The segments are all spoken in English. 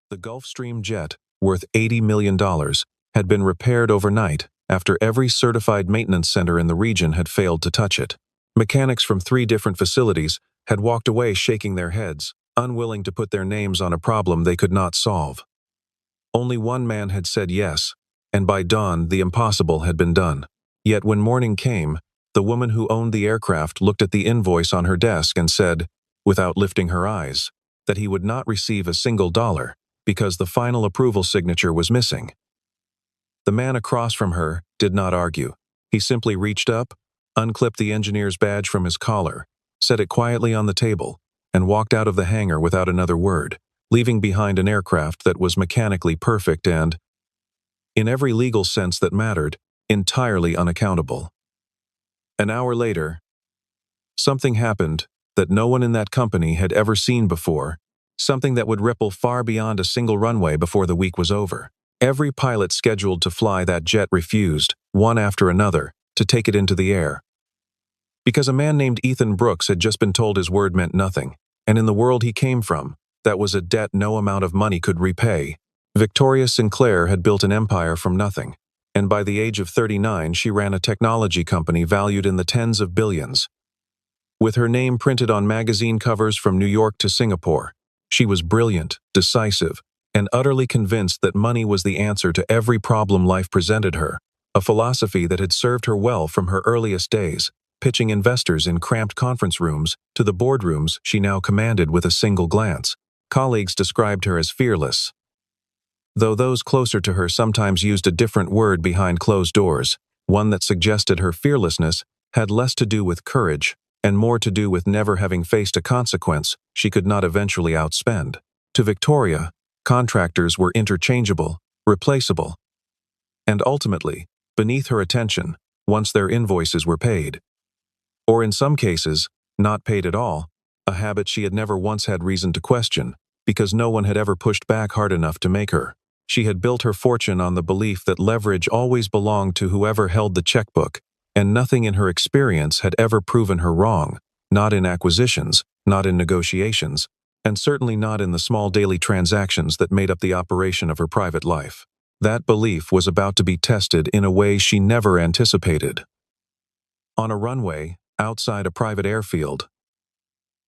The Gulfstream jet, worth $80 million, had been repaired overnight after every certified maintenance center in the region had failed to touch it. Mechanics from 3 different facilities had walked away shaking their heads, unwilling to put their names on a problem they could not solve. Only one man had said yes, and by dawn the impossible had been done. Yet when morning came, the woman who owned the aircraft looked at the invoice on her desk and said, without lifting her eyes, that he would not receive a single dollar because the final approval signature was missing. The man across from her did not argue. He simply reached up, unclipped the engineer's badge from his collar, set it quietly on the table, and walked out of the hangar without another word, leaving behind an aircraft that was mechanically perfect and, in every legal sense that mattered, entirely unaccountable. An hour later, something happened that no one in that company had ever seen before, something that would ripple far beyond a single runway before the week was over. Every pilot scheduled to fly that jet refused, one after another, to take it into the air. Because a man named Ethan Brooks had just been told his word meant nothing, and in the world he came from, that was a debt no amount of money could repay. Victoria Sinclair had built an empire from nothing, and by the age of 39 she ran a technology company valued in the tens of billions. With her name printed on magazine covers from New York to Singapore, she was brilliant, decisive, and utterly convinced that money was the answer to every problem life presented her, a philosophy that had served her well from her earliest days, pitching investors in cramped conference rooms to the boardrooms she now commanded with a single glance. Colleagues described her as fearless, though those closer to her sometimes used a different word behind closed doors, one that suggested her fearlessness had less to do with courage and more to do with never having faced a consequence she could not eventually outspend. To Victoria, contractors were interchangeable, replaceable, and ultimately, beneath her attention, once their invoices were paid. Or in some cases, not paid at all, a habit she had never once had reason to question, because no one had ever pushed back hard enough to make her. She had built her fortune on the belief that leverage always belonged to whoever held the checkbook, and nothing in her experience had ever proven her wrong, not in acquisitions, not in negotiations, and certainly not in the small daily transactions that made up the operation of her private life. That belief was about to be tested in a way she never anticipated. On a runway, outside a private airfield,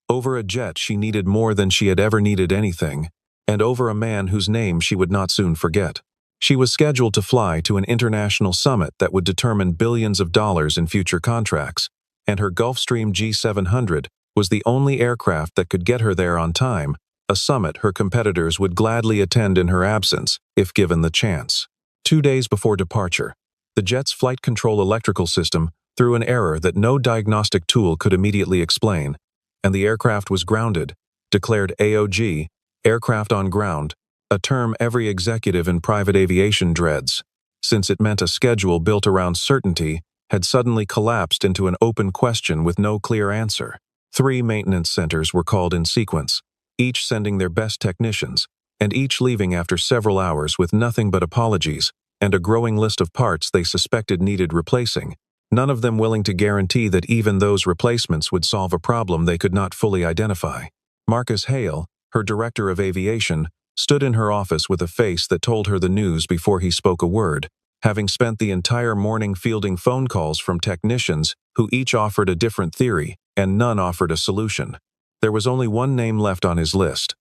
over a jet she needed more than she had ever needed anything, and over a man whose name she would not soon forget. She was scheduled to fly to an international summit that would determine billions of dollars in future contracts, and her Gulfstream G700 was the only aircraft that could get her there on time, a summit her competitors would gladly attend in her absence if given the chance. 2 days before departure, the jet's flight control electrical system threw an error that no diagnostic tool could immediately explain, and the aircraft was grounded, declared AOG, aircraft on ground, a term every executive in private aviation dreads, since it meant a schedule built around certainty had suddenly collapsed into an open question with no clear answer. 3 maintenance centers were called in sequence, each sending their best technicians, and each leaving after several hours with nothing but apologies and a growing list of parts they suspected needed replacing, none of them willing to guarantee that even those replacements would solve a problem they could not fully identify. Marcus Hale, her director of aviation, stood in her office with a face that told her the news before he spoke a word, having spent the entire morning fielding phone calls from technicians who each offered a different theory, and none offered a solution. There was only one name left on his list,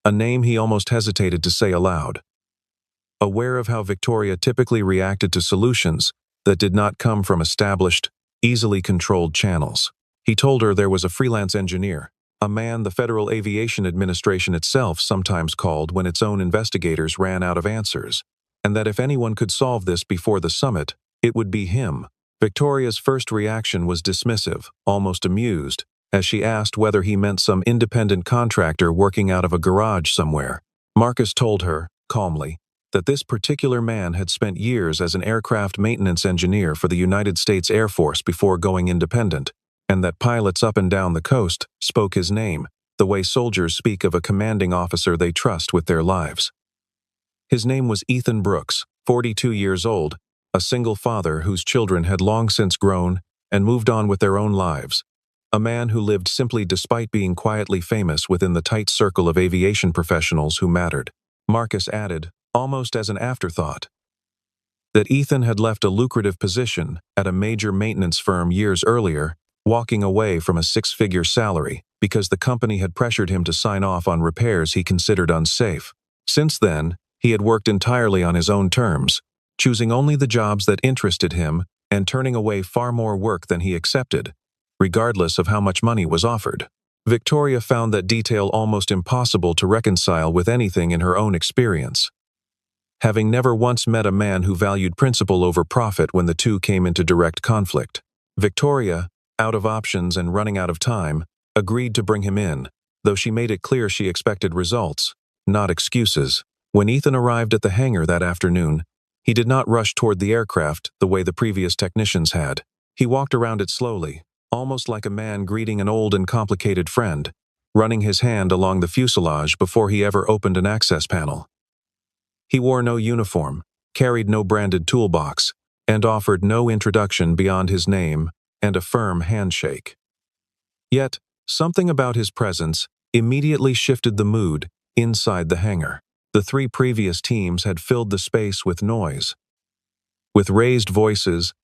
a name he almost hesitated to say aloud. Aware of how Victoria typically reacted to solutions that did not come from established, easily controlled channels, he told her there was a freelance engineer, a man the Federal Aviation Administration itself sometimes called when its own investigators ran out of answers, and that if anyone could solve this before the summit, it would be him. Victoria's first reaction was dismissive, almost amused, as she asked whether he meant some independent contractor working out of a garage somewhere. Marcus told her, calmly, that this particular man had spent years as an aircraft maintenance engineer for the United States Air Force before going independent, and that pilots up and down the coast spoke his name, the way soldiers speak of a commanding officer they trust with their lives. His name was Ethan Brooks, 42 years old, a single father whose children had long since grown and moved on with their own lives, a man who lived simply despite being quietly famous within the tight circle of aviation professionals who mattered. Marcus added, almost as an afterthought, that Ethan had left a lucrative position at a major maintenance firm years earlier, walking away from a six-figure salary because the company had pressured him to sign off on repairs he considered unsafe. Since then, he had worked entirely on his own terms, choosing only the jobs that interested him and turning away far more work than he accepted, regardless of how much money was offered. Victoria found that detail almost impossible to reconcile with anything in her own experience. Having never once met a man who valued principle over profit when the two came into direct conflict, Victoria, out of options and running out of time, agreed to bring him in, though she made it clear she expected results, not excuses. When Ethan arrived at the hangar that afternoon, he did not rush toward the aircraft the way the previous technicians had. He walked around it slowly, almost like a man greeting an old and complicated friend, running his hand along the fuselage before he ever opened an access panel. He wore no uniform, carried no branded toolbox, and offered no introduction beyond his name and a firm handshake. Yet, something about his presence immediately shifted the mood inside the hangar. The three previous teams had filled the space with noise, with raised voices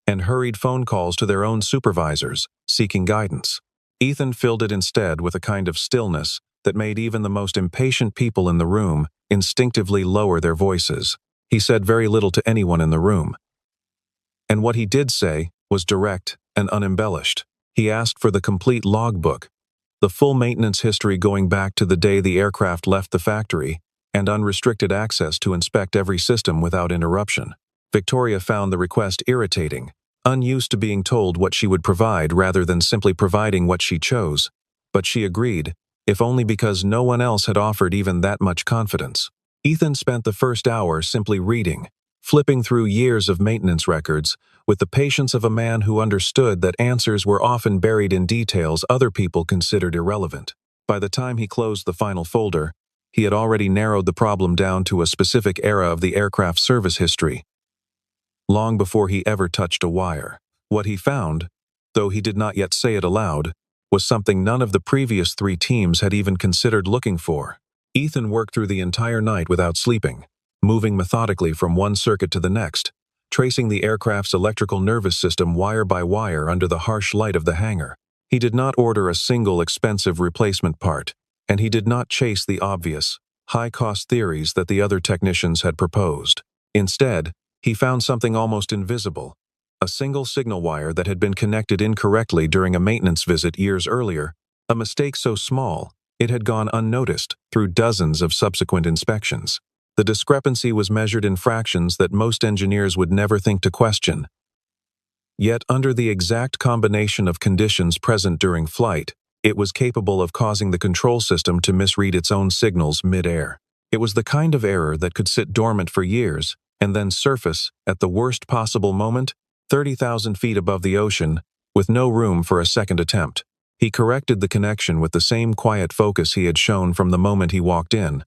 and hurried phone calls to their own supervisors, seeking guidance. Ethan filled it instead with a kind of stillness that made even the most impatient people in the room instinctively lower their voices. He said very little to anyone in the room. And what he did say was direct and unembellished. He asked for the complete logbook, the full maintenance history going back to the day the aircraft left the factory, and unrestricted access to inspect every system without interruption. Victoria found the request irritating, unused to being told what she would provide rather than simply providing what she chose, but she agreed, if only because no one else had offered even that much confidence. Ethan spent the first hour simply reading, flipping through years of maintenance records, with the patience of a man who understood that answers were often buried in details other people considered irrelevant. By the time he closed the final folder, he had already narrowed the problem down to a specific era of the aircraft's service history, long before he ever touched a wire. What he found, though he did not yet say it aloud, was something none of the previous three teams had even considered looking for. Ethan worked through the entire night without sleeping, moving methodically from one circuit to the next, tracing the aircraft's electrical nervous system wire by wire under the harsh light of the hangar. He did not order a single expensive replacement part, and he did not chase the obvious, high-cost theories that the other technicians had proposed. Instead, he found something almost invisible, a single signal wire that had been connected incorrectly during a maintenance visit years earlier, a mistake so small it had gone unnoticed through dozens of subsequent inspections. The discrepancy was measured in fractions that most engineers would never think to question. Yet, under the exact combination of conditions present during flight, it was capable of causing the control system to misread its own signals mid-air. It was the kind of error that could sit dormant for years and then surface at the worst possible moment, 30,000 feet above the ocean, with no room for a second attempt. He corrected the connection with the same quiet focus he had shown from the moment he walked in,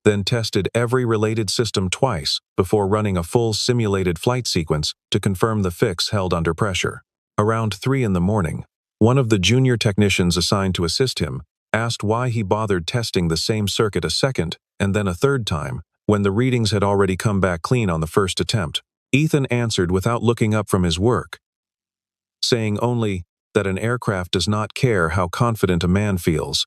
then tested every related system twice before running a full simulated flight sequence to confirm the fix held under pressure. Around 3 in the morning, one of the junior technicians assigned to assist him asked why he bothered testing the same circuit a second and then a third time when the readings had already come back clean on the first attempt. Ethan answered without looking up from his work, saying only that an aircraft does not care how confident a man feels,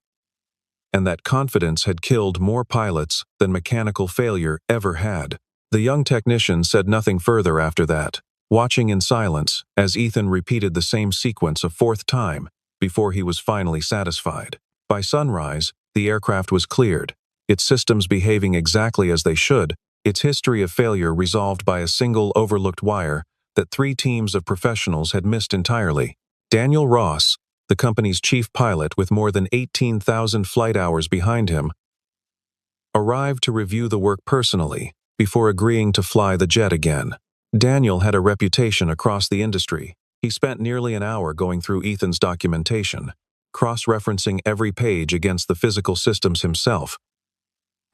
and that confidence had killed more pilots than mechanical failure ever had. The young technician said nothing further after that, watching in silence as Ethan repeated the same sequence a fourth time before he was finally satisfied. By sunrise, the aircraft was cleared, its systems behaving exactly as they should, its history of failure resolved by a single overlooked wire that 3 teams of professionals had missed entirely. Daniel Ross, the company's chief pilot with more than 18,000 flight hours behind him, arrived to review the work personally before agreeing to fly the jet again. Daniel had a reputation across the industry. He spent nearly an hour going through Ethan's documentation, cross-referencing every page against the physical systems himself,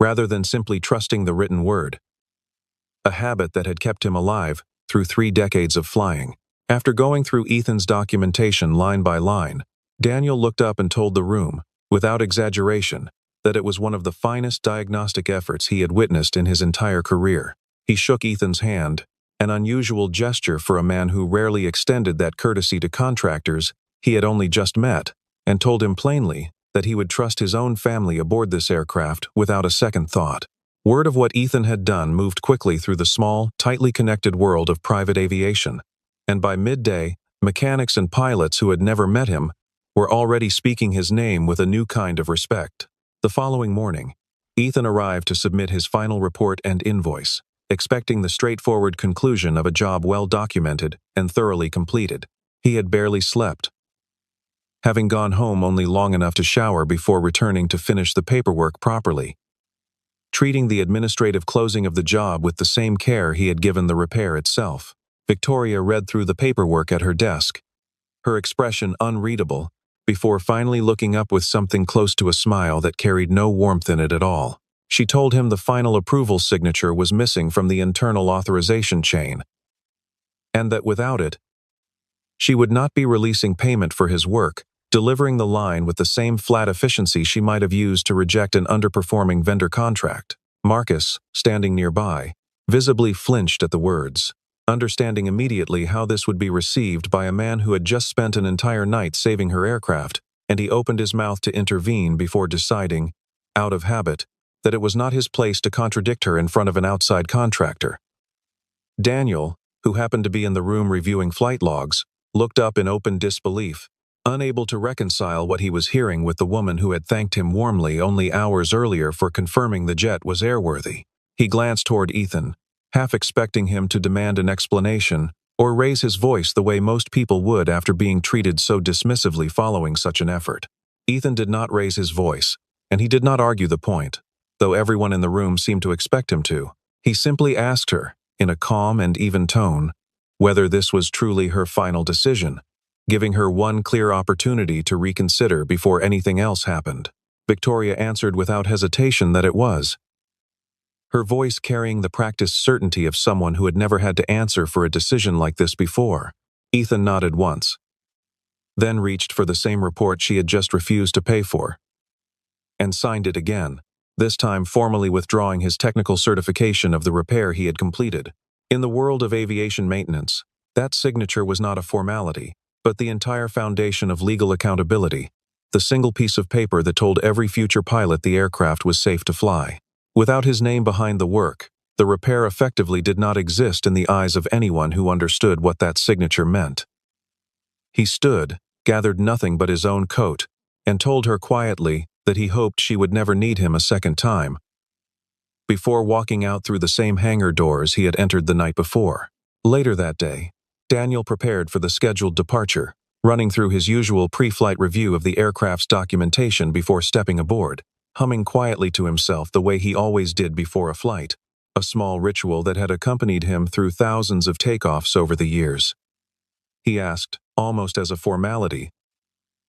rather than simply trusting the written word, a habit that had kept him alive through 3 decades of flying. After going through Ethan's documentation line by line, Daniel looked up and told the room, without exaggeration, that it was one of the finest diagnostic efforts he had witnessed in his entire career. He shook Ethan's hand, an unusual gesture for a man who rarely extended that courtesy to contractors he had only just met, and told him plainly that he would trust his own family aboard this aircraft without a second thought. Word of what Ethan had done moved quickly through the small, tightly connected world of private aviation, and by midday, mechanics and pilots who had never met him were already speaking his name with a new kind of respect. The following morning, Ethan arrived to submit his final report and invoice, expecting the straightforward conclusion of a job well documented and thoroughly completed. He had barely slept, having gone home only long enough to shower before returning to finish the paperwork properly, treating the administrative closing of the job with the same care he had given the repair itself. Victoria read through the paperwork at her desk, her expression unreadable, before finally looking up with something close to a smile that carried no warmth in it at all. She told him the final approval signature was missing from the internal authorization chain, and that without it, she would not be releasing payment for his work, delivering the line with the same flat efficiency she might have used to reject an underperforming vendor contract. Marcus, standing nearby, visibly flinched at the words, understanding immediately how this would be received by a man who had just spent an entire night saving her aircraft, and he opened his mouth to intervene before deciding, out of habit, that it was not his place to contradict her in front of an outside contractor. Daniel, who happened to be in the room reviewing flight logs, looked up in open disbelief, unable to reconcile what he was hearing with the woman who had thanked him warmly only hours earlier for confirming the jet was airworthy. He glanced toward Ethan, half expecting him to demand an explanation or raise his voice the way most people would after being treated so dismissively following such an effort. Ethan did not raise his voice, and he did not argue the point, though everyone in the room seemed to expect him to. He simply asked her, in a calm and even tone, whether this was truly her final decision, giving her one clear opportunity to reconsider before anything else happened. Victoria answered without hesitation that it was, her voice carrying the practiced certainty of someone who had never had to answer for a decision like this before. Ethan nodded once, then reached for the same report she had just refused to pay for, and signed it again, this time formally withdrawing his technical certification of the repair he had completed. In the world of aviation maintenance, that signature was not a formality, but the entire foundation of legal accountability, the single piece of paper that told every future pilot the aircraft was safe to fly. Without his name behind the work, the repair effectively did not exist in the eyes of anyone who understood what that signature meant. He stood, gathered nothing but his own coat, and told her quietly that he hoped she would never need him a second time, before walking out through the same hangar doors he had entered the night before. Later that day, Daniel prepared for the scheduled departure, running through his usual pre-flight review of the aircraft's documentation before stepping aboard, humming quietly to himself the way he always did before a flight, a small ritual that had accompanied him through thousands of takeoffs over the years. He asked, almost as a formality,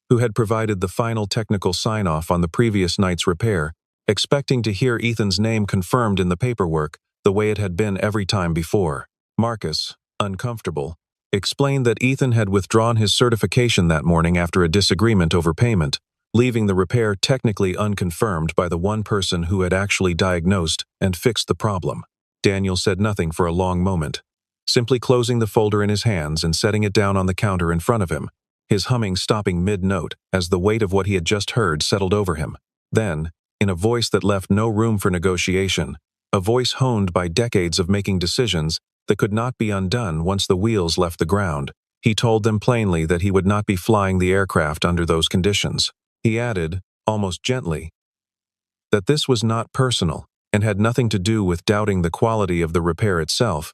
who had provided the final technical sign-off on the previous night's repair, expecting to hear Ethan's name confirmed in the paperwork the way it had been every time before. Marcus, uncomfortable, explained that Ethan had withdrawn his certification that morning after a disagreement over payment, leaving the repair technically unconfirmed by the one person who had actually diagnosed and fixed the problem. Daniel said nothing for a long moment, simply closing the folder in his hands and setting it down on the counter in front of him, his humming stopping mid-note as the weight of what he had just heard settled over him. Then, in a voice that left no room for negotiation, a voice honed by decades of making decisions that could not be undone once the wheels left the ground, he told them plainly that he would not be flying the aircraft under those conditions. He added, almost gently, that this was not personal and had nothing to do with doubting the quality of the repair itself,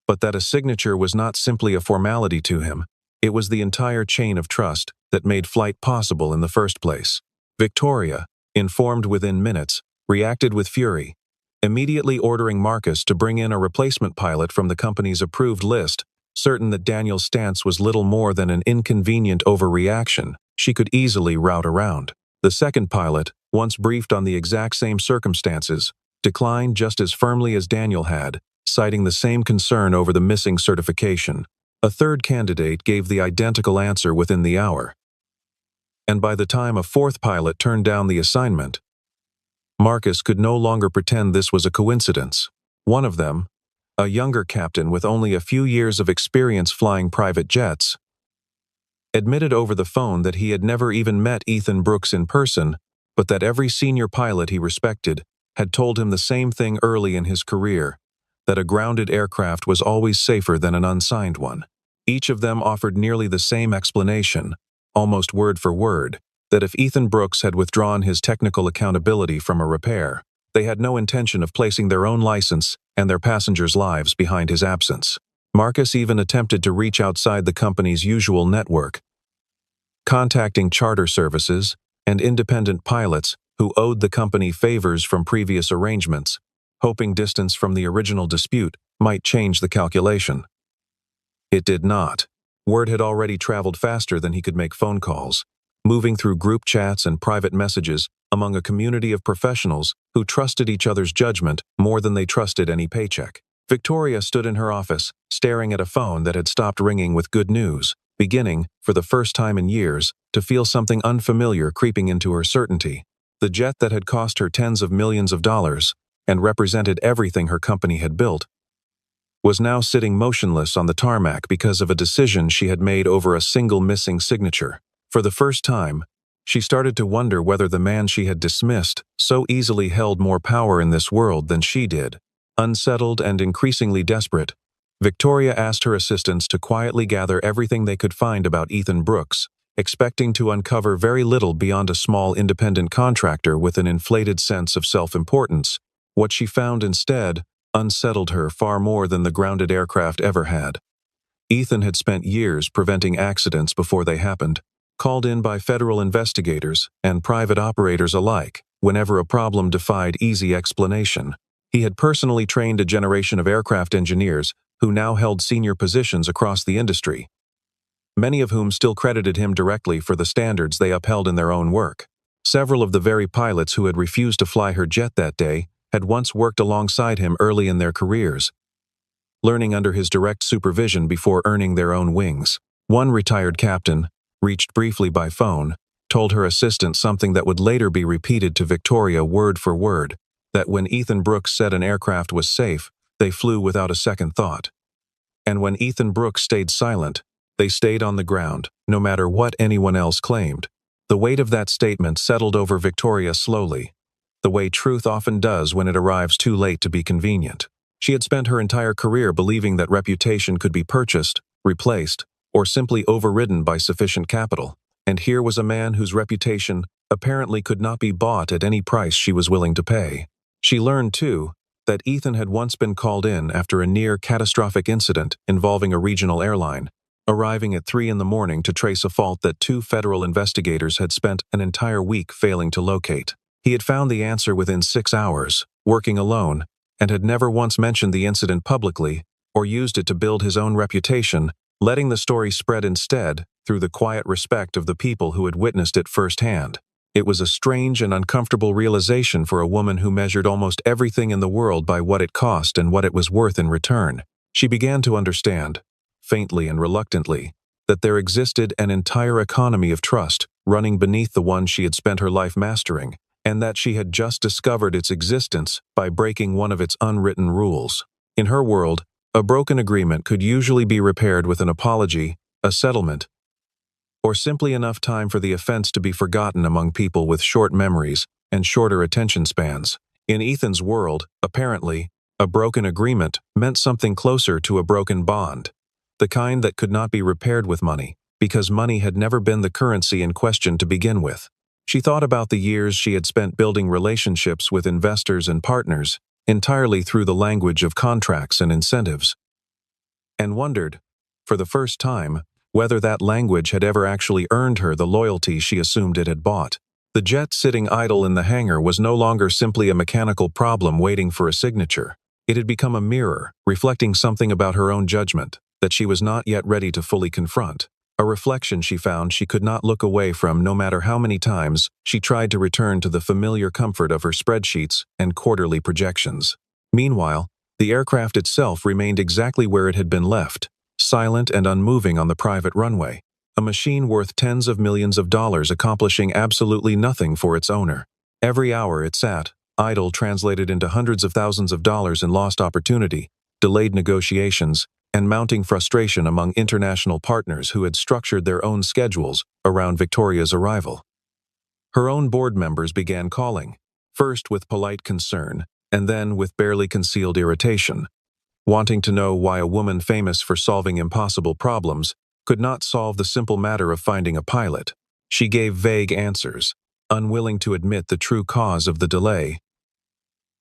but that a signature was not simply a formality to him, it was the entire chain of trust that made flight possible in the first place. Victoria, informed within minutes, reacted with fury, immediately ordering Marcus to bring in a replacement pilot from the company's approved list, certain that Daniel's stance was little more than an inconvenient overreaction she could easily route around. The second pilot, once briefed on the exact same circumstances, declined just as firmly as Daniel had, citing the same concern over the missing certification. A third candidate gave the identical answer within the hour, and by the time a fourth pilot turned down the assignment, Marcus could no longer pretend this was a coincidence. One of them, a younger captain with only a few years of experience flying private jets, admitted over the phone that he had never even met Ethan Brooks in person, but that every senior pilot he respected had told him the same thing early in his career, that a grounded aircraft was always safer than an unsigned one. Each of them offered nearly the same explanation, almost word for word, that if Ethan Brooks had withdrawn his technical accountability from a repair, they had no intention of placing their own license and their passengers' lives behind his absence. Marcus even attempted to reach outside the company's usual network, contacting charter services and independent pilots who owed the company favors from previous arrangements, hoping distance from the original dispute might change the calculation. It did not. Word had already traveled faster than he could make phone calls, moving through group chats and private messages among a community of professionals who trusted each other's judgment more than they trusted any paycheck. Victoria stood in her office, staring at a phone that had stopped ringing with good news, beginning, for the first time in years, to feel something unfamiliar creeping into her certainty. The jet that had cost her tens of millions of dollars and represented everything her company had built was now sitting motionless on the tarmac because of a decision she had made over a single missing signature. For the first time, she started to wonder whether the man she had dismissed so easily held more power in this world than she did. Unsettled and increasingly desperate, Victoria asked her assistants to quietly gather everything they could find about Ethan Brooks, expecting to uncover very little beyond a small independent contractor with an inflated sense of self-importance. What she found instead unsettled her far more than the grounded aircraft ever had. Ethan had spent years preventing accidents before they happened, called in by federal investigators and private operators alike whenever a problem defied easy explanation. He had personally trained a generation of aircraft engineers who now held senior positions across the industry, many of whom still credited him directly for the standards they upheld in their own work. Several of the very pilots who had refused to fly her jet that day had once worked alongside him early in their careers, learning under his direct supervision before earning their own wings. One retired captain, reached briefly by phone, told her assistant something that would later be repeated to Victoria word for word, that when Ethan Brooks said an aircraft was safe, they flew without a second thought. And when Ethan Brooks stayed silent, they stayed on the ground, no matter what anyone else claimed. The weight of that statement settled over Victoria slowly, the way truth often does when it arrives too late to be convenient. She had spent her entire career believing that reputation could be purchased, replaced, or simply overridden by sufficient capital. And here was a man whose reputation apparently could not be bought at any price she was willing to pay. She learned, too, that Ethan had once been called in after a near-catastrophic incident involving a regional airline, arriving at 3 a.m. to trace a fault that 2 federal investigators had spent an entire week failing to locate. He had found the answer within 6 hours, working alone, and had never once mentioned the incident publicly or used it to build his own reputation, letting the story spread instead through the quiet respect of the people who had witnessed it firsthand. It was a strange and uncomfortable realization for a woman who measured almost everything in the world by what it cost and what it was worth in return. She began to understand, faintly and reluctantly, that there existed an entire economy of trust running beneath the one she had spent her life mastering, and that she had just discovered its existence by breaking one of its unwritten rules. In her world, a broken agreement could usually be repaired with an apology, a settlement, or simply enough time for the offense to be forgotten among people with short memories and shorter attention spans. In Ethan's world, apparently, a broken agreement meant something closer to a broken bond, the kind that could not be repaired with money, because money had never been the currency in question to begin with. She thought about the years she had spent building relationships with investors and partners, entirely through the language of contracts and incentives, and wondered, for the first time, whether that language had ever actually earned her the loyalty she assumed it had bought. The jet sitting idle in the hangar was no longer simply a mechanical problem waiting for a signature. It had become a mirror, reflecting something about her own judgment that she was not yet ready to fully confront. A reflection she found she could not look away from no matter how many times she tried to return to the familiar comfort of her spreadsheets and quarterly projections. Meanwhile, the aircraft itself remained exactly where it had been left, silent and unmoving on the private runway, a machine worth tens of millions of dollars accomplishing absolutely nothing for its owner. Every hour it sat, idle translated into hundreds of thousands of dollars in lost opportunity, delayed negotiations, and mounting frustration among international partners who had structured their own schedules around Victoria's arrival. Her own board members began calling, first with polite concern, and then with barely concealed irritation, wanting to know why a woman famous for solving impossible problems could not solve the simple matter of finding a pilot. She gave vague answers, unwilling to admit the true cause of the delay,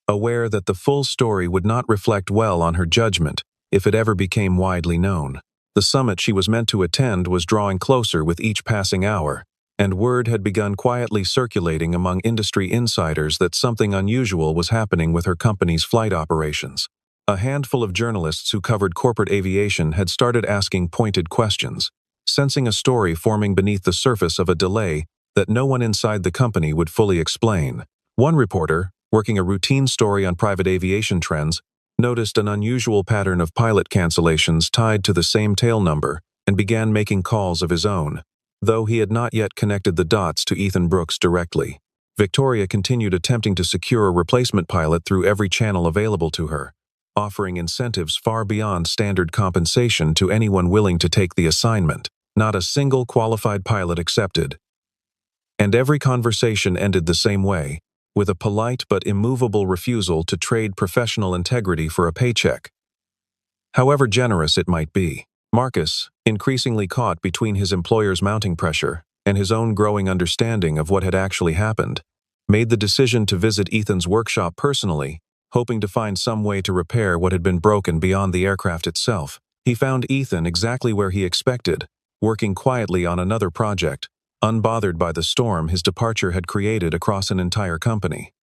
aware that the full story would not reflect well on her judgment if it ever became widely known. The summit she was meant to attend was drawing closer with each passing hour, and word had begun quietly circulating among industry insiders that something unusual was happening with her company's flight operations. A handful of journalists who covered corporate aviation had started asking pointed questions, sensing a story forming beneath the surface of a delay that no one inside the company would fully explain. One reporter, working a routine story on private aviation trends, noticed an unusual pattern of pilot cancellations tied to the same tail number and began making calls of his own, though he had not yet connected the dots to Ethan Brooks directly. Victoria continued attempting to secure a replacement pilot through every channel available to her, offering incentives far beyond standard compensation to anyone willing to take the assignment. Not a single qualified pilot accepted. And every conversation ended the same way, with a polite but immovable refusal to trade professional integrity for a paycheck. However generous it might be, Marcus, increasingly caught between his employer's mounting pressure and his own growing understanding of what had actually happened, made the decision to visit Ethan's workshop personally, hoping to find some way to repair what had been broken beyond the aircraft itself. He found Ethan exactly where he expected, working quietly on another project, unbothered by the storm his departure had created across an entire company.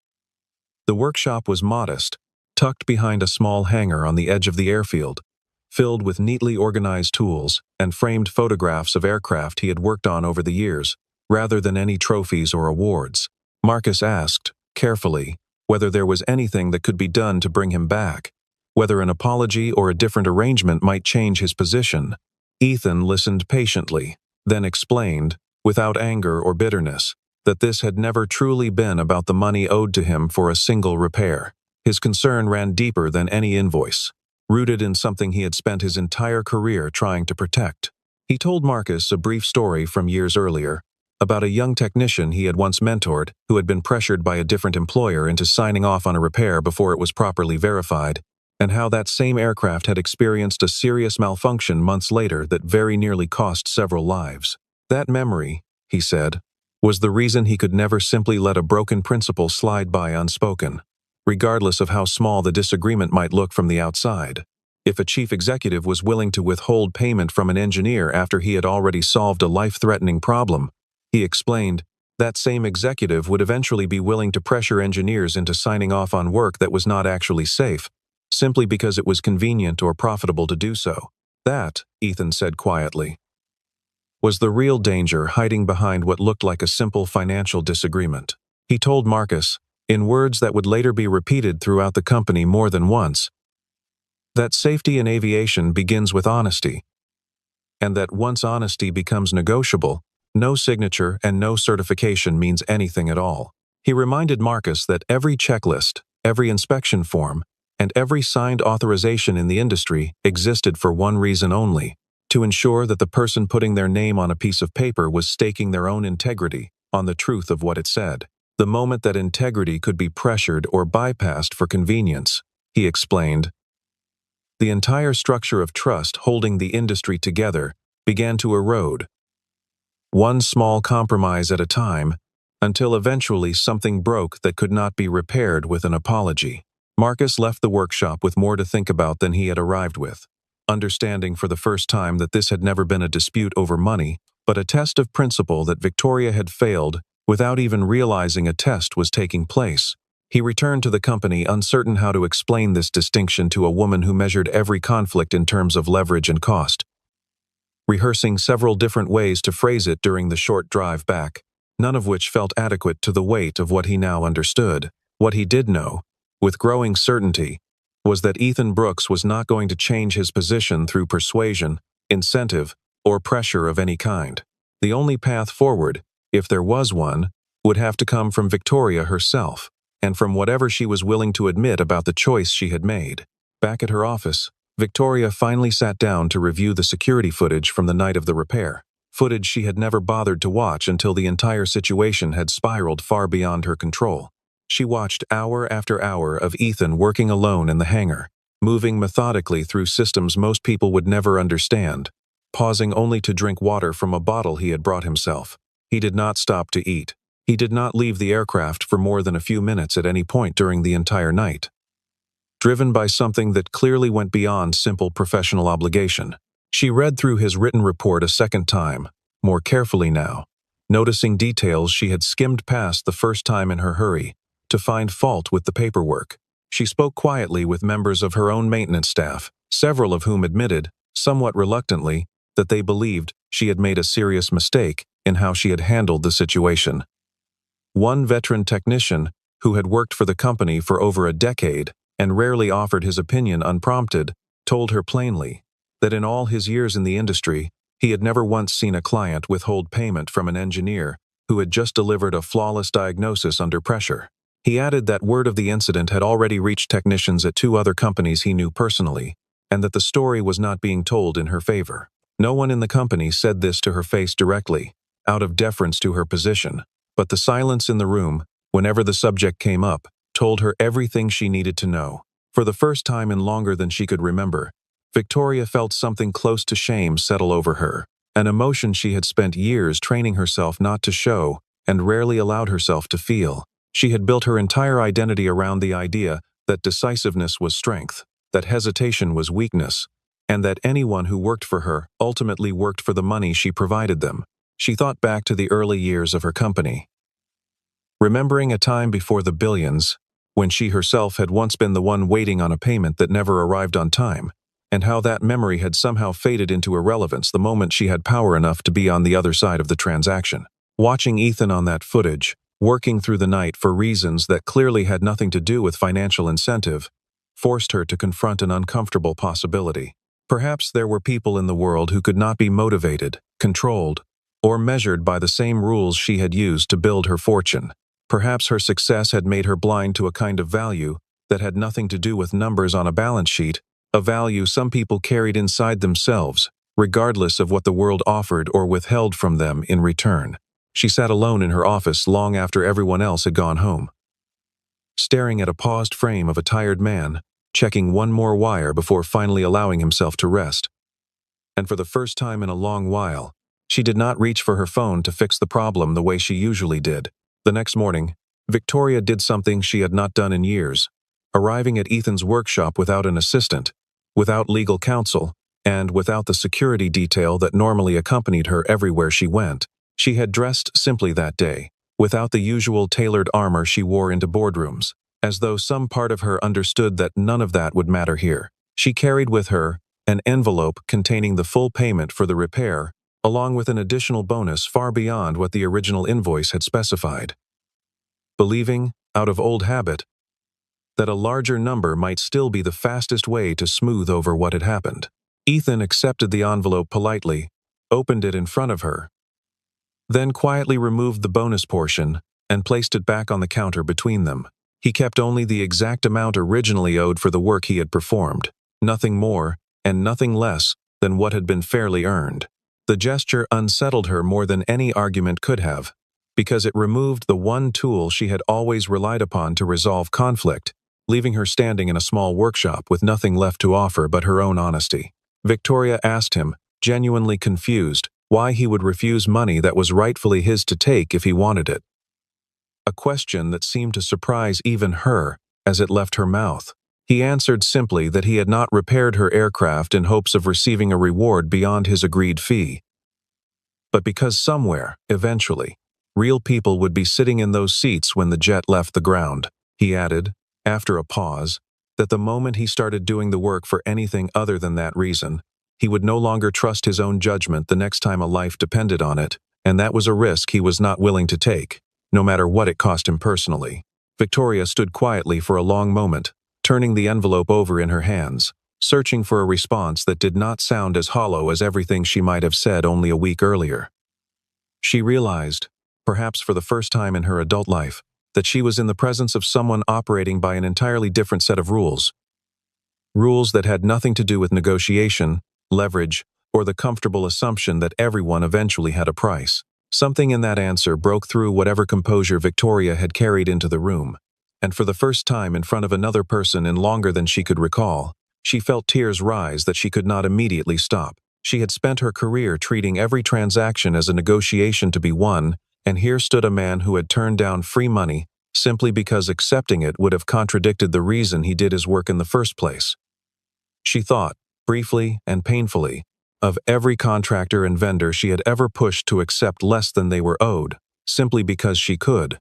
The workshop was modest, tucked behind a small hangar on the edge of the airfield, filled with neatly organized tools and framed photographs of aircraft he had worked on over the years, rather than any trophies or awards. Marcus asked, carefully, whether there was anything that could be done to bring him back, whether an apology or a different arrangement might change his position. Ethan listened patiently, then explained, without anger or bitterness, that this had never truly been about the money owed to him for a single repair. His concern ran deeper than any invoice, rooted in something he had spent his entire career trying to protect. He told Marcus a brief story from years earlier, about a young technician he had once mentored who had been pressured by a different employer into signing off on a repair before it was properly verified, and how that same aircraft had experienced a serious malfunction months later that very nearly cost several lives. That memory, he said, was the reason he could never simply let a broken principle slide by unspoken, regardless of how small the disagreement might look from the outside. If a chief executive was willing to withhold payment from an engineer after he had already solved a life-threatening problem, he explained, that same executive would eventually be willing to pressure engineers into signing off on work that was not actually safe, simply because it was convenient or profitable to do so. That, Ethan said quietly, was the real danger hiding behind what looked like a simple financial disagreement. He told Marcus, in words that would later be repeated throughout the company more than once, that safety in aviation begins with honesty, and that once honesty becomes negotiable, no signature and no certification means anything at all. He reminded Marcus that every checklist, every inspection form, and every signed authorization in the industry existed for one reason only, to ensure that the person putting their name on a piece of paper was staking their own integrity on the truth of what it said. The moment that integrity could be pressured or bypassed for convenience, he explained, the entire structure of trust holding the industry together began to erode, one small compromise at a time, until eventually something broke that could not be repaired with an apology. Marcus left the workshop with more to think about than he had arrived with, understanding for the first time that this had never been a dispute over money, but a test of principle that Victoria had failed without even realizing a test was taking place. He returned to the company uncertain how to explain this distinction to a woman who measured every conflict in terms of leverage and cost, rehearsing several different ways to phrase it during the short drive back, none of which felt adequate to the weight of what he now understood. What he did know, with growing certainty, was that Ethan Brooks was not going to change his position through persuasion, incentive, or pressure of any kind. The only path forward, if there was one, would have to come from Victoria herself, and from whatever she was willing to admit about the choice she had made. Back at her office, Victoria finally sat down to review the security footage from the night of the repair. Footage she had never bothered to watch until the entire situation had spiraled far beyond her control. She watched hour after hour of Ethan working alone in the hangar, moving methodically through systems most people would never understand, pausing only to drink water from a bottle he had brought himself. He did not stop to eat. He did not leave the aircraft for more than a few minutes at any point during the entire night. Driven by something that clearly went beyond simple professional obligation, she read through his written report a second time, more carefully now, noticing details she had skimmed past the first time in her hurry to find fault with the paperwork. She spoke quietly with members of her own maintenance staff, several of whom admitted, somewhat reluctantly, that they believed she had made a serious mistake in how she had handled the situation. One veteran technician, who had worked for the company for over a decade and rarely offered his opinion unprompted, told her plainly that in all his years in the industry, he had never once seen a client withhold payment from an engineer who had just delivered a flawless diagnosis under pressure. He added that word of the incident had already reached technicians at 2 other companies he knew personally, and that the story was not being told in her favor. No one in the company said this to her face directly, out of deference to her position, but the silence in the room, whenever the subject came up, told her everything she needed to know. For the first time in longer than she could remember, Victoria felt something close to shame settle over her, an emotion she had spent years training herself not to show and rarely allowed herself to feel. She had built her entire identity around the idea that decisiveness was strength, that hesitation was weakness, and that anyone who worked for her ultimately worked for the money she provided them. She thought back to the early years of her company, remembering a time before the billions, when she herself had once been the one waiting on a payment that never arrived on time, and how that memory had somehow faded into irrelevance the moment she had power enough to be on the other side of the transaction. Watching Ethan on that footage, working through the night for reasons that clearly had nothing to do with financial incentive, forced her to confront an uncomfortable possibility. Perhaps there were people in the world who could not be motivated, controlled, or measured by the same rules she had used to build her fortune. Perhaps her success had made her blind to a kind of value that had nothing to do with numbers on a balance sheet, a value some people carried inside themselves, regardless of what the world offered or withheld from them in return. She sat alone in her office long after everyone else had gone home, staring at a paused frame of a tired man, checking one more wire before finally allowing himself to rest. And for the first time in a long while, she did not reach for her phone to fix the problem the way she usually did. The next morning, Victoria did something she had not done in years, arriving at Ethan's workshop without an assistant, without legal counsel, and without the security detail that normally accompanied her everywhere she went. She had dressed simply that day, without the usual tailored armor she wore into boardrooms, as though some part of her understood that none of that would matter here. She carried with her an envelope containing the full payment for the repair, along with an additional bonus far beyond what the original invoice had specified. Believing, out of old habit, that a larger number might still be the fastest way to smooth over what had happened, Ethan accepted the envelope politely, opened it in front of her, then quietly removed the bonus portion and placed it back on the counter between them. He kept only the exact amount originally owed for the work he had performed, nothing more and nothing less than what had been fairly earned. The gesture unsettled her more than any argument could have, because it removed the one tool she had always relied upon to resolve conflict, leaving her standing in a small workshop with nothing left to offer but her own honesty. Victoria asked him, genuinely confused, why he would refuse money that was rightfully his to take if he wanted it. A question that seemed to surprise even her as it left her mouth. He answered simply that he had not repaired her aircraft in hopes of receiving a reward beyond his agreed fee, but because somewhere, eventually, real people would be sitting in those seats when the jet left the ground. He added, after a pause, that the moment he started doing the work for anything other than that reason, he would no longer trust his own judgment the next time a life depended on it, and that was a risk he was not willing to take, no matter what it cost him personally. Victoria stood quietly for a long moment, turning the envelope over in her hands, searching for a response that did not sound as hollow as everything she might have said only a week earlier. She realized, perhaps for the first time in her adult life, that she was in the presence of someone operating by an entirely different set of rules. Rules that had nothing to do with negotiation, leverage, or the comfortable assumption that everyone eventually had a price. Something in that answer broke through whatever composure Victoria had carried into the room, and for the first time in front of another person in longer than she could recall, she felt tears rise that she could not immediately stop. She had spent her career treating every transaction as a negotiation to be won, and here stood a man who had turned down free money simply because accepting it would have contradicted the reason he did his work in the first place. She thought, briefly and painfully, of every contractor and vendor she had ever pushed to accept less than they were owed, simply because she could,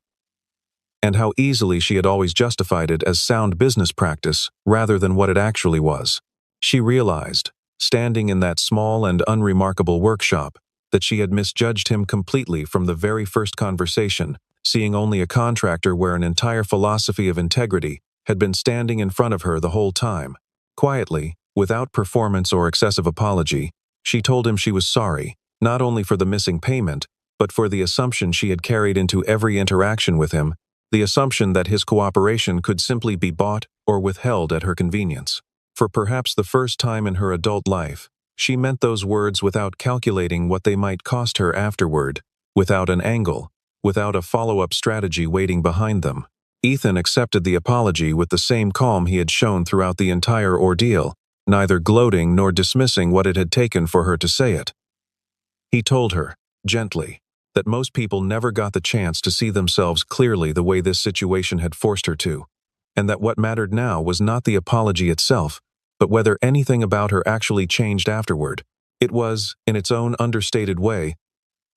and how easily she had always justified it as sound business practice rather than what it actually was. She realized, standing in that small and unremarkable workshop, that she had misjudged him completely from the very first conversation, seeing only a contractor where an entire philosophy of integrity had been standing in front of her the whole time. Quietly, without performance or excessive apology, she told him she was sorry, not only for the missing payment, but for the assumption she had carried into every interaction with him, the assumption that his cooperation could simply be bought or withheld at her convenience. For perhaps the first time in her adult life, she meant those words without calculating what they might cost her afterward, without an angle, without a follow-up strategy waiting behind them. Ethan accepted the apology with the same calm he had shown throughout the entire ordeal, neither gloating nor dismissing what it had taken for her to say it. He told her, gently, that most people never got the chance to see themselves clearly the way this situation had forced her to, and that what mattered now was not the apology itself, but whether anything about her actually changed afterward. It was, in its own understated way,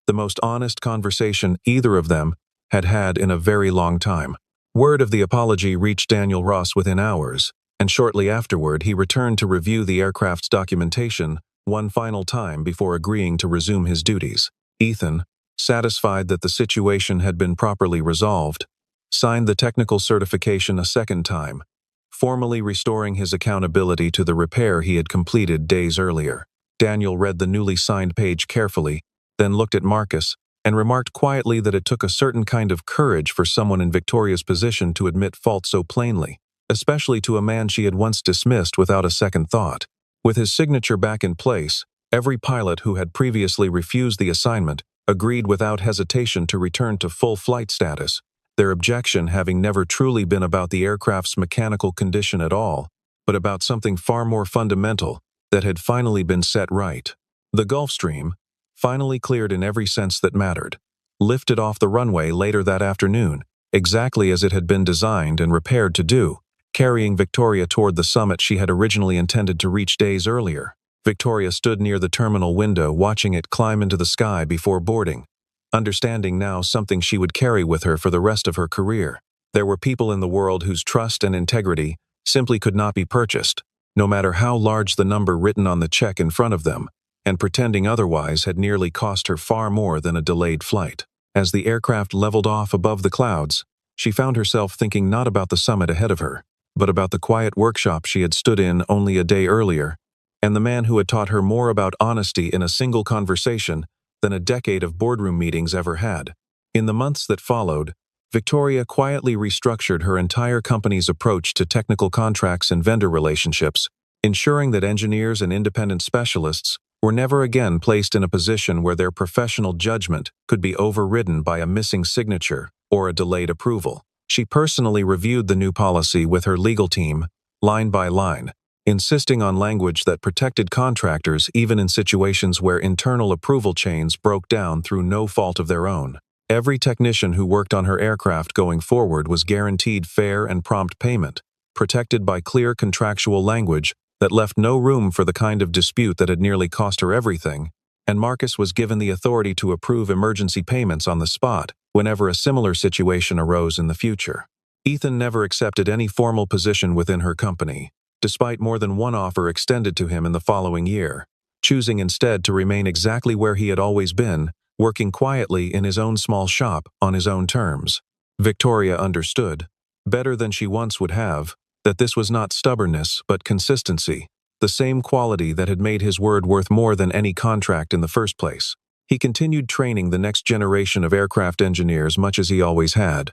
the most honest conversation either of them had had in a very long time. Word of the apology reached Daniel Ross within hours, and shortly afterward he returned to review the aircraft's documentation one final time before agreeing to resume his duties. Ethan, satisfied that the situation had been properly resolved, signed the technical certification a second time, formally restoring his accountability to the repair he had completed days earlier. Daniel read the newly signed page carefully, then looked at Marcus, and remarked quietly that it took a certain kind of courage for someone in Victoria's position to admit fault so plainly, especially to a man she had once dismissed without a second thought. With his signature back in place, every pilot who had previously refused the assignment agreed without hesitation to return to full flight status, their objection having never truly been about the aircraft's mechanical condition at all, but about something far more fundamental that had finally been set right. The Gulfstream, finally cleared in every sense that mattered, lifted off the runway later that afternoon, exactly as it had been designed and repaired to do, carrying Victoria toward the summit she had originally intended to reach days earlier. Victoria stood near the terminal window watching it climb into the sky before boarding, understanding now something she would carry with her for the rest of her career. There were people in the world whose trust and integrity simply could not be purchased, no matter how large the number written on the check in front of them, and pretending otherwise had nearly cost her far more than a delayed flight. As the aircraft leveled off above the clouds, she found herself thinking not about the summit ahead of her, but about the quiet workshop she had stood in only a day earlier, and the man who had taught her more about honesty in a single conversation than a decade of boardroom meetings ever had. In the months that followed, Victoria quietly restructured her entire company's approach to technical contracts and vendor relationships, ensuring that engineers and independent specialists were never again placed in a position where their professional judgment could be overridden by a missing signature or a delayed approval. She personally reviewed the new policy with her legal team, line by line, insisting on language that protected contractors even in situations where internal approval chains broke down through no fault of their own. Every technician who worked on her aircraft going forward was guaranteed fair and prompt payment, protected by clear contractual language that left no room for the kind of dispute that had nearly cost her everything, and Marcus was given the authority to approve emergency payments on the spot whenever a similar situation arose in the future. Ethan never accepted any formal position within her company, despite more than one offer extended to him in the following year, choosing instead to remain exactly where he had always been, working quietly in his own small shop on his own terms. Victoria understood, better than she once would have, that this was not stubbornness but consistency, the same quality that had made his word worth more than any contract in the first place. He continued training the next generation of aircraft engineers much as he always had,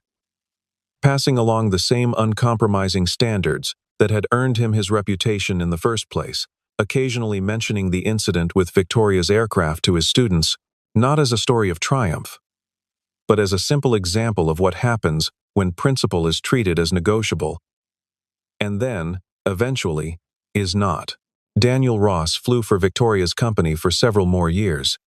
passing along the same uncompromising standards that had earned him his reputation in the first place, occasionally mentioning the incident with Victoria's aircraft to his students, not as a story of triumph, but as a simple example of what happens when principle is treated as negotiable, and then, eventually, is not. Daniel Ross flew for Victoria's company for several more years,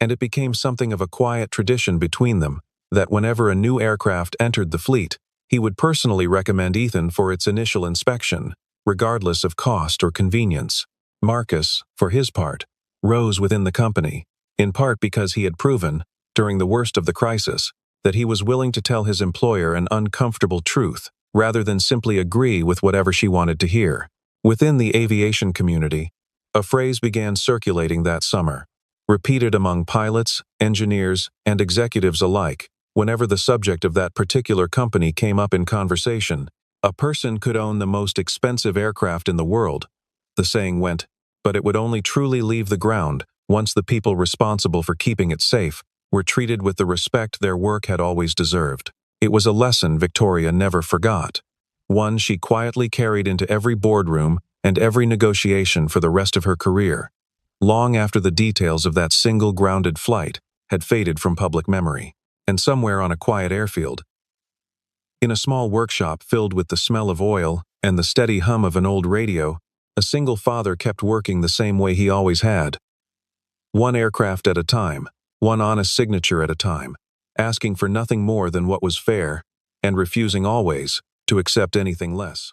and it became something of a quiet tradition between them that whenever a new aircraft entered the fleet, he would personally recommend Ethan for its initial inspection, regardless of cost or convenience. Marcus, for his part, rose within the company, in part because he had proven, during the worst of the crisis, that he was willing to tell his employer an uncomfortable truth, rather than simply agree with whatever she wanted to hear. Within the aviation community, a phrase began circulating that summer, repeated among pilots, engineers, and executives alike. Whenever the subject of that particular company came up in conversation, a person could own the most expensive aircraft in the world, the saying went, but it would only truly leave the ground once the people responsible for keeping it safe were treated with the respect their work had always deserved. It was a lesson Victoria never forgot, one she quietly carried into every boardroom and every negotiation for the rest of her career, long after the details of that single grounded flight had faded from public memory. And somewhere on a quiet airfield, in a small workshop filled with the smell of oil and the steady hum of an old radio, a single father kept working the same way he always had. One aircraft at a time, one honest signature at a time, asking for nothing more than what was fair, and refusing always to accept anything less.